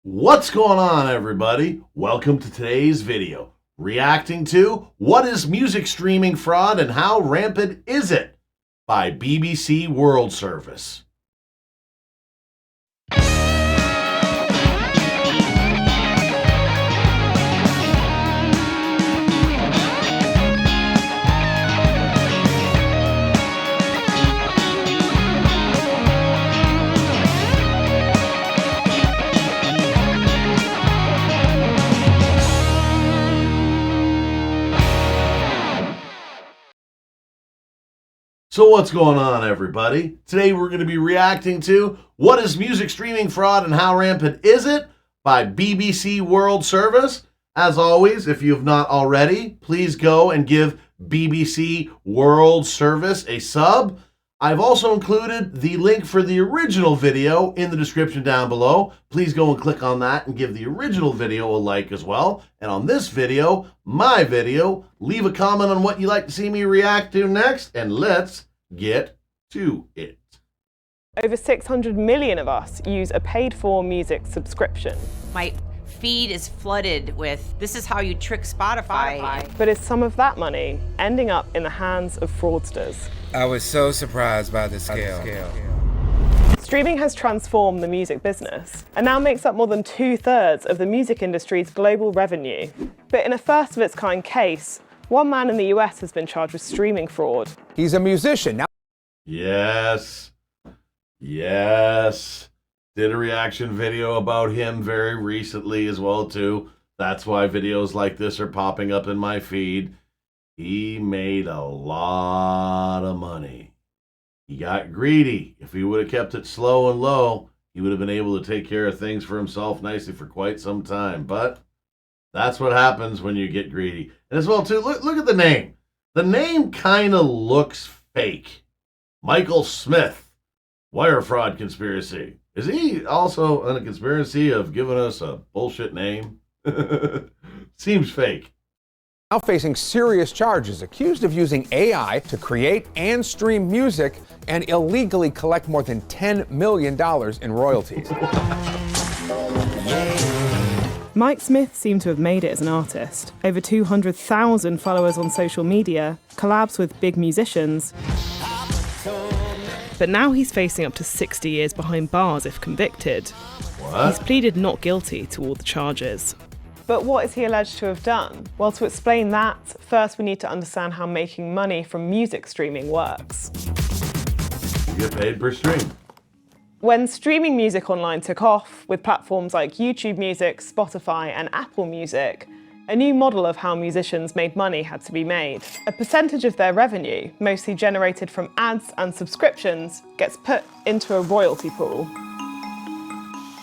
What's going on, everybody? Welcome to today's video, reacting to What is Music Streaming Fraud and How Rampant Is It? By BBC World Service. So what's going on, everybody? Today we're going to be reacting to What is Music Streaming Fraud and How Rampant Is It? By BBC World Service. As always, if you have not already, please go and give BBC World Service a sub. I've also included the link for the original video in the description down below. Please go and click on that and give the original video a like as well. And on this video, my video, leave a comment on what you'd like to see me react to next, and let's get to it. Over 600 million of us use a paid-for music subscription. My feed is flooded with, this is how you trick Spotify. But is some of that money ending up in the hands of fraudsters? I was so surprised by the scale. Streaming has transformed the music business and now makes up more than 2/3 of the music industry's global revenue. But in a first-of-its-kind case, one man in the US has been charged with streaming fraud. He's a musician. Now Yes. Did a reaction video about him very recently as well, too. That's why videos like this are popping up in my feed. He made a lot of money. He got greedy. If he would have kept it slow and low, he would have been able to take care of things for himself nicely for quite some time. But that's what happens when you get greedy. And as well, too, look at the name. The name kind of looks fake. Michael Smith, wire fraud conspiracy. Is he also in a conspiracy of giving us a bullshit name? Seems fake. facing serious charges, accused of using AI to create and stream music and illegally collect more than $10 million in royalties. Mike Smith seemed to have made it as an artist. Over 200,000 followers on social media, collabs with big musicians. But now he's facing up to 60 years behind bars if convicted. What? He's pleaded not guilty to all the charges. But what is he alleged to have done? Well, to explain that, first we need to understand how making money from music streaming works. You get paid per stream. When streaming music online took off, with platforms like YouTube Music, Spotify, and Apple Music, a new model of how musicians made money had to be made. A percentage of their revenue, mostly generated from ads and subscriptions, gets put into a royalty pool.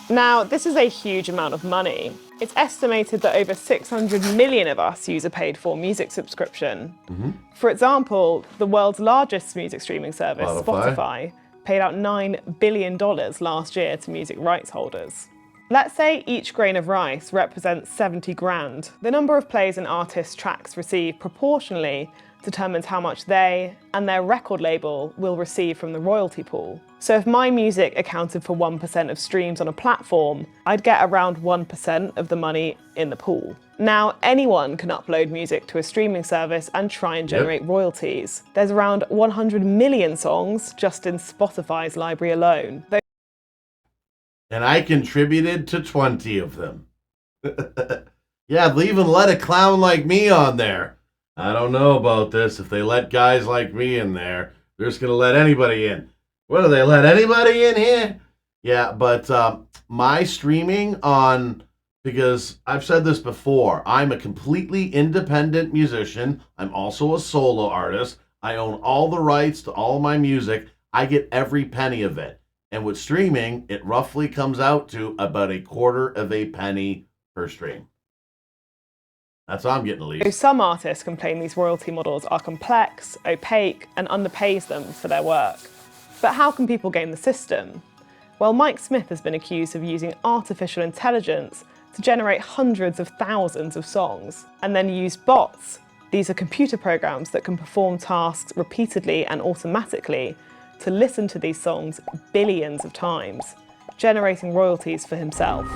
Now, this is a huge amount of money. It's estimated that over 600 million of us use a paid-for music subscription. For example, the world's largest music streaming service, Spotify, paid out $9 billion last year to music rights holders. Let's say each grain of rice represents 70 grand. The number of plays an artist's tracks receive proportionally determines how much they and their record label will receive from the royalty pool. So if my music accounted for 1% of streams on a platform, I'd get around 1% of the money in the pool. Now, anyone can upload music to a streaming service and try and generate royalties. There's around 100 million songs just in Spotify's library alone. And I contributed to 20 of them. Yeah, they even let a clown like me on there. I don't know about this. If they let guys like me in there, they're just going to let anybody in. What, do they let anybody in here? Yeah, but my streaming on, because I've said this before, I'm a completely independent musician. I'm also a solo artist. I own all the rights to all my music. I get every penny of it. And with streaming, it roughly comes out to about a quarter of a penny per stream. That's how I'm getting at least. Some artists complain these royalty models are complex, opaque, and underpays them for their work. But how can people game the system? Well, Mike Smith has been accused of using artificial intelligence to generate hundreds of thousands of songs, and then use bots. These are computer programs that can perform tasks repeatedly and automatically to listen to these songs billions of times, generating royalties for himself.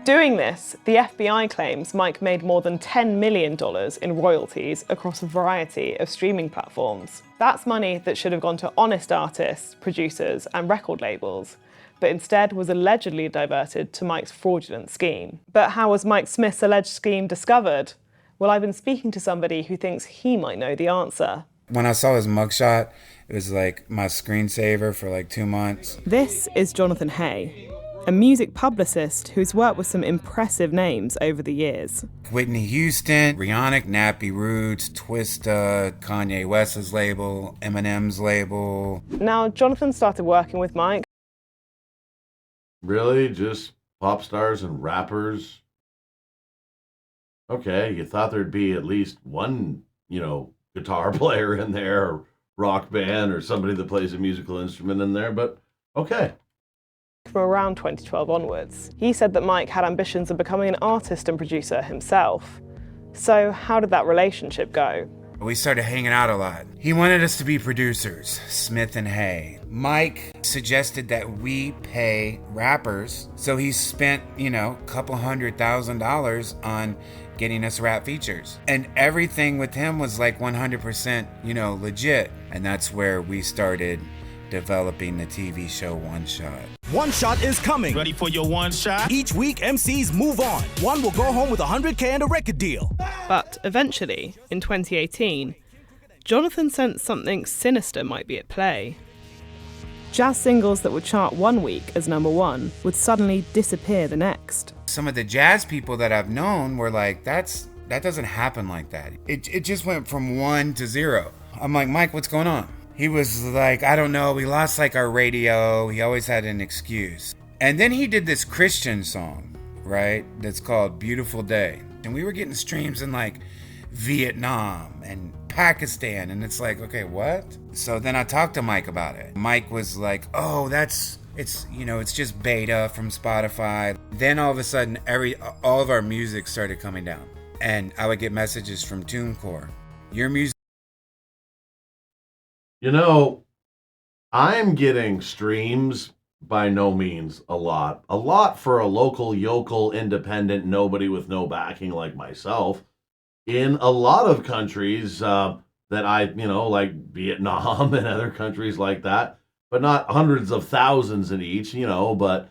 Doing this, the FBI claims Mike made more than $10 million in royalties across a variety of streaming platforms. That's money that should have gone to honest artists, producers, and record labels, but instead was allegedly diverted to Mike's fraudulent scheme. But how was Mike Smith's alleged scheme discovered? Well, I've been speaking to somebody who thinks he might know the answer. When I saw his mugshot, it was like my screensaver for like 2 months. This is Jonathan Hay, a music publicist who's worked with some impressive names over the years. Whitney Houston, Rihanna, Nappy Roots, Twista, Kanye West's label, Eminem's label. Now, Jonathan started working with Mike. Really? Just pop stars and rappers? Okay, you thought there'd be at least one, guitar player in there, or rock band, or somebody that plays a musical instrument in there, but okay. From around 2012 onwards. He said that Mike had ambitions of becoming an artist and producer himself. So how did that relationship go? We started hanging out a lot. He wanted us to be producers, Smith and Hay. Mike suggested that we pay rappers, so he spent, a couple $100,000 on getting us rap features. And everything with him was like 100%, legit. And that's where we started developing the TV show One Shot. One Shot is coming. Ready for your one shot? Each week, MCs move on. One will go home with $100K and a record deal. But eventually, in 2018, Jonathan sensed something sinister might be at play. Jazz singles that would chart one week as #1 would suddenly disappear the next. Some of the jazz people that I've known were like, that doesn't happen like that. It just went from 1 to 0. I'm like, Mike, what's going on? He was like, I don't know, we lost like our radio. He always had an excuse. And then he did this Christian song, right? That's called Beautiful Day. And we were getting streams in like Vietnam and Pakistan. And it's like, okay, what? So then I talked to Mike about it. Mike was like, oh, it's just beta from Spotify. Then all of a sudden, all of our music started coming down. And I would get messages from TuneCore. Your music. I'm getting streams by no means a lot. A lot for a local, yokel, independent, nobody with no backing like myself. In a lot of countries that I, like Vietnam and other countries like that, but not hundreds of thousands in each, but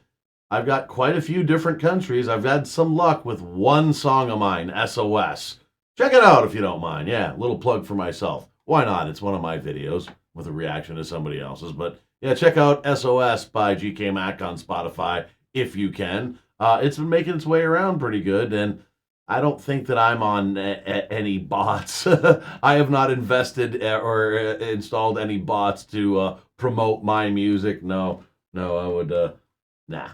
I've got quite a few different countries. I've had some luck with one song of mine, SOS. Check it out if you don't mind. Yeah, little plug for myself. Why not? It's one of my videos with a reaction to somebody else's. But yeah, check out SOS by GK Mac on Spotify if you can. It's been making its way around pretty good, and I don't think that I'm on any bots. I have not invested or installed any bots to promote my music. No, I would, nah.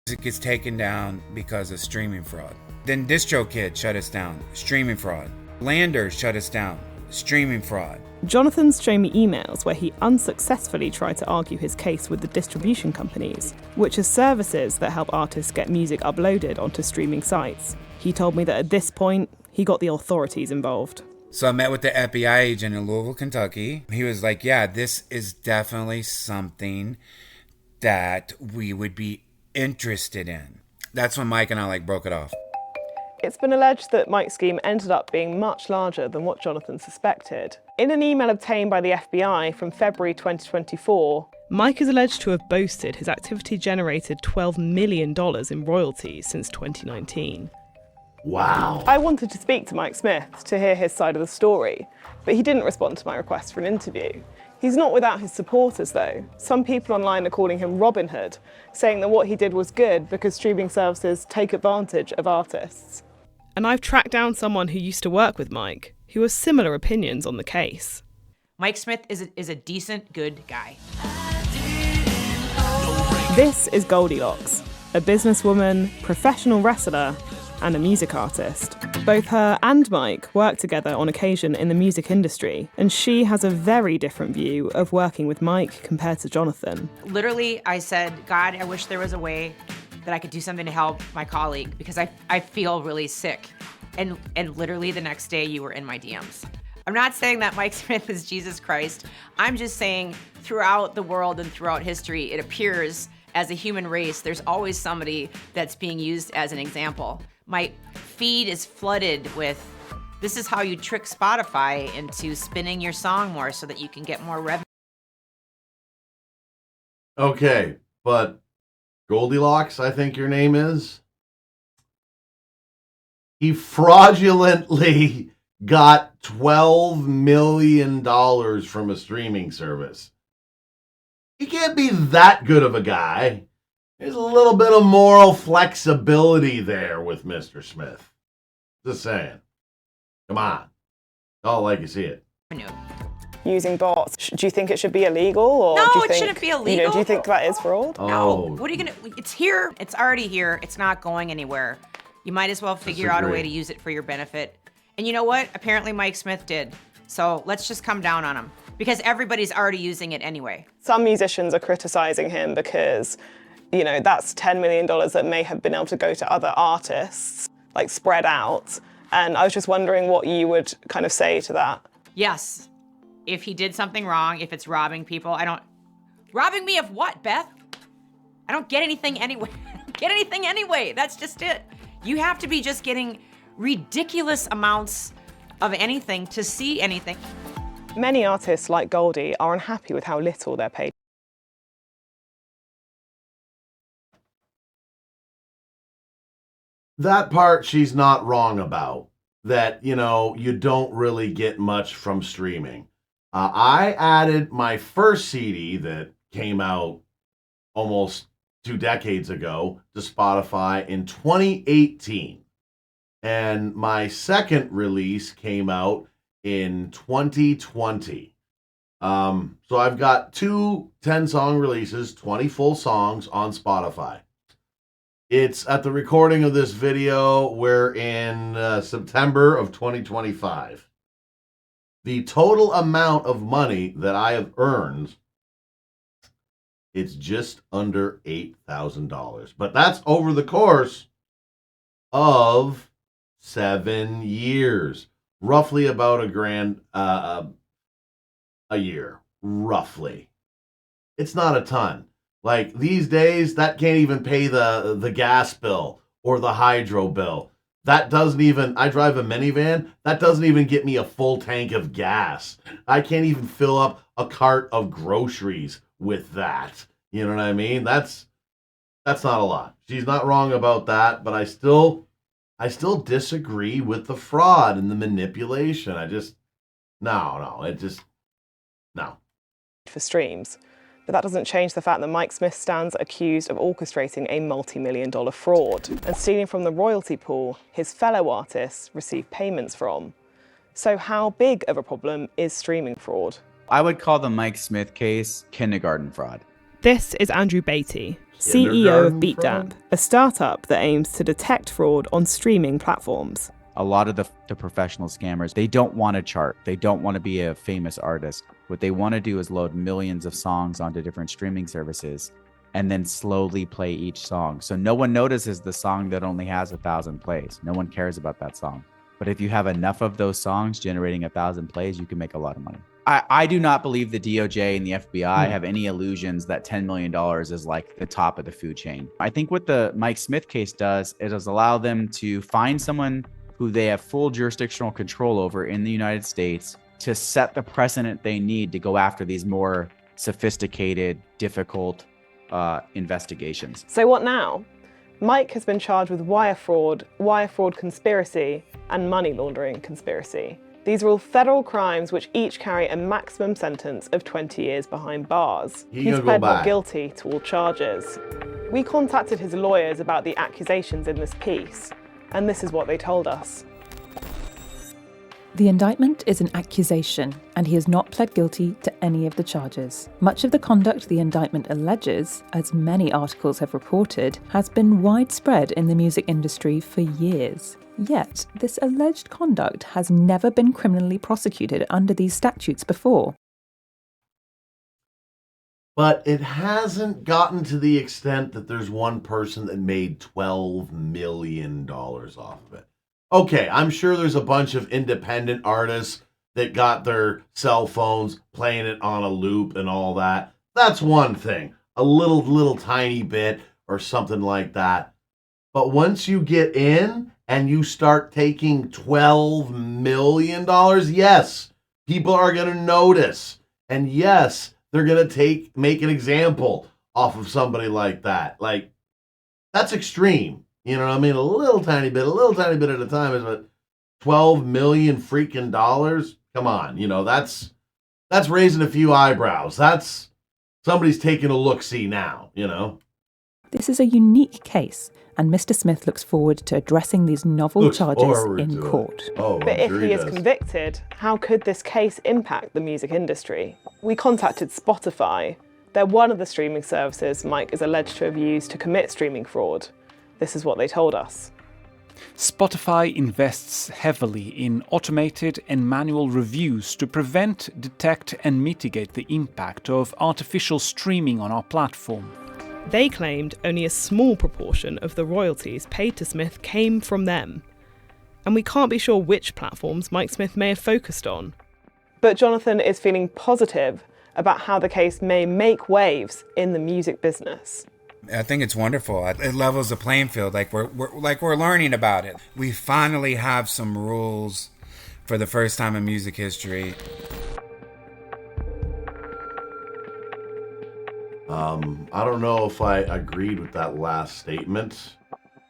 Music gets taken down because of streaming fraud. Then DistroKid shut us down, streaming fraud. Lander shut us down, streaming fraud. Jonathan's shown me emails where he unsuccessfully tried to argue his case with the distribution companies, which are services that help artists get music uploaded onto streaming sites. He told me that at this point, he got the authorities involved. So I met with the FBI agent in Louisville, Kentucky. He was like, yeah, this is definitely something that we would be interested in. That's when Mike and I broke it off. It's been alleged that Mike's scheme ended up being much larger than what Jonathan suspected. In an email obtained by the FBI from February 2024, Mike is alleged to have boasted his activity generated $12 million in royalties since 2019. Wow. I wanted to speak to Mike Smith to hear his side of the story, but he didn't respond to my request for an interview. He's not without his supporters, though. Some people online are calling him Robin Hood, saying that what he did was good because streaming services take advantage of artists. And I've tracked down someone who used to work with Mike, who has similar opinions on the case. Mike Smith is a decent, good guy. This is Goldilocks, a businesswoman, professional wrestler, and a music artist. Both her and Mike work together on occasion in the music industry, and she has a very different view of working with Mike compared to Jonathan. Literally, I said, God, I wish there was a way that I could do something to help my colleague because I feel really sick. And literally the next day you were in my DMs. I'm not saying that Mike Smith is Jesus Christ. I'm just saying throughout the world and throughout history, it appears as a human race, there's always somebody that's being used as an example. My feed is flooded with, this is how you trick Spotify into spinning your song more so that you can get more revenue. Okay, but Goldilocks, I think your name is. He fraudulently got $12 million from a streaming service. He can't be that good of a guy. There's a little bit of moral flexibility there with Mr. Smith. Just saying. Come on. Call it like you see it. Using bots. Do you think it should be illegal? Or No, do you it think, shouldn't be illegal. You know, do you think that is fraud? No, what are you gonna, it's here, it's already here, it's not going anywhere. You might as well figure out a way to use it for your benefit. And you know what? Apparently Mike Smith did. So let's just come down on him because everybody's already using it anyway. Some musicians are criticizing him because, you know, that's $10 million that may have been able to go to other artists, like spread out. And I was just wondering what you would kind of say to that. Yes, if he did something wrong, if it's robbing people, robbing me of what, Beth? I don't get anything anyway. Get anything anyway, that's just it. You have to be just getting ridiculous amounts of anything to see anything. Many artists like Goldie are unhappy with how little they're paid. That part she's not wrong about. That, you know, you don't really get much from streaming. I added my first CD that came out almost 2 decades ago to Spotify in 2018. And my second release came out in 2020. So I've got 2 10-song releases, 20 full songs on Spotify. It's at the recording of this video, we're in September of 2025. The total amount of money that I have earned, it's just under $8,000. But that's over the course of 7 years. Roughly about $1,000 a year. Roughly. It's not a ton. Like these days, that can't even pay the gas bill or the hydro bill. That doesn't even, I drive a minivan, that doesn't even get me a full tank of gas. I can't even fill up a cart of groceries with that. You know what I mean? That's not a lot. She's not wrong about that, but I still disagree with the fraud and the manipulation. No. For streams. But that doesn't change the fact that Mike Smith stands accused of orchestrating a multi-million-dollar fraud and stealing from the royalty pool his fellow artists receive payments from. So how big of a problem is streaming fraud? I would call the Mike Smith case kindergarten fraud. This is Andrew Beatty, CEO of Kindergarten BeatDap, fraud? a startup that aims to detect fraud on streaming platforms. A lot of the professional scammers, they don't want to chart. They don't want to be a famous artist. What they want to do is load millions of songs onto different streaming services and then slowly play each song. So no one notices the song that only has 1,000 plays. No one cares about that song. But if you have enough of those songs generating 1,000 plays, you can make a lot of money. I do not believe the DOJ and the FBI have any illusions that $10 million is like the top of the food chain. I think what the Mike Smith case does is allow them to find someone who they have full jurisdictional control over in the United States to set the precedent they need to go after these more sophisticated, difficult investigations. So what now? Mike has been charged with wire fraud conspiracy, and money laundering conspiracy. These are all federal crimes which each carry a maximum sentence of 20 years behind bars. He's pled not guilty to all charges. We contacted his lawyers about the accusations in this piece, and this is what they told us. The indictment is an accusation, and he has not pled guilty to any of the charges. Much of the conduct the indictment alleges, as many articles have reported, has been widespread in the music industry for years. Yet, this alleged conduct has never been criminally prosecuted under these statutes before. But it hasn't gotten to the extent that there's one person that made $12 million off of it. Okay, I'm sure there's a bunch of independent artists that got their cell phones playing it on a loop and all that. That's one thing. a little tiny bit or something like that. But once you get in and you start taking $12 million, yes, people are going to notice. And yes, they're going to make an example off of somebody like that. Like, that's extreme. You know what I mean? A little tiny bit at a time is what, 12 million freaking dollars? Come on, that's raising a few eyebrows. That's somebody's taking a look-see now, This is a unique case, and Mr. Smith looks forward to addressing these novel charges in court. Oh, But if he is convicted, how could this case impact the music industry? We contacted Spotify. They're one of the streaming services Mike is alleged to have used to commit streaming fraud. This is what they told us. Spotify invests heavily in automated and manual reviews to prevent, detect, and mitigate the impact of artificial streaming on our platform. They claimed only a small proportion of the royalties paid to Smith came from them. And we can't be sure which platforms Mike Smith may have focused on. But Jonathan is feeling positive about how the case may make waves in the music business. I think it's wonderful. It levels the playing field. We're learning about it. We finally have some rules for the first time in music history. I don't know if I agreed with that last statement.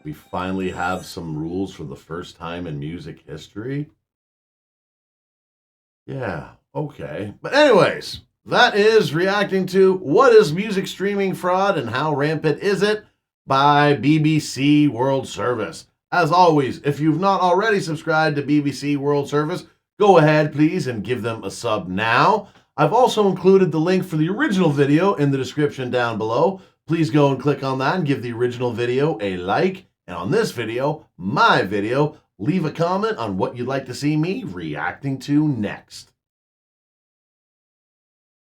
We finally have some rules for the first time in music history. Yeah, okay. But anyways, that is reacting to What is Music Streaming Fraud and How Rampant Is It by BBC World Service. As always, if you've not already subscribed to BBC World Service, go ahead, please, and give them a sub now. I've also included the link for the original video in the description down below. Please go and click on that and give the original video a like. And on this video, my video, leave a comment on what you'd like to see me reacting to next.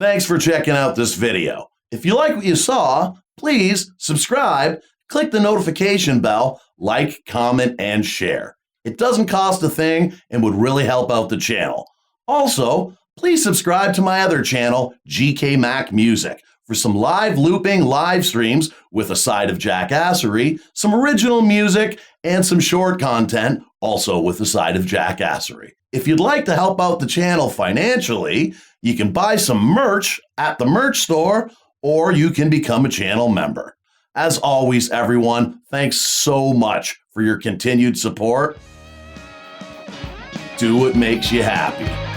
Thanks for checking out this video. If you like what you saw, please subscribe, click the notification bell, like, comment, and share. It doesn't cost a thing and would really help out the channel. Also, please subscribe to my other channel, GK Mac Music, for some live looping live streams with a side of jackassery, some original music, and some short content, also with a side of jackassery. If you'd like to help out the channel financially, you can buy some merch at the merch store, or you can become a channel member. As always, everyone, thanks so much for your continued support. Do what makes you happy.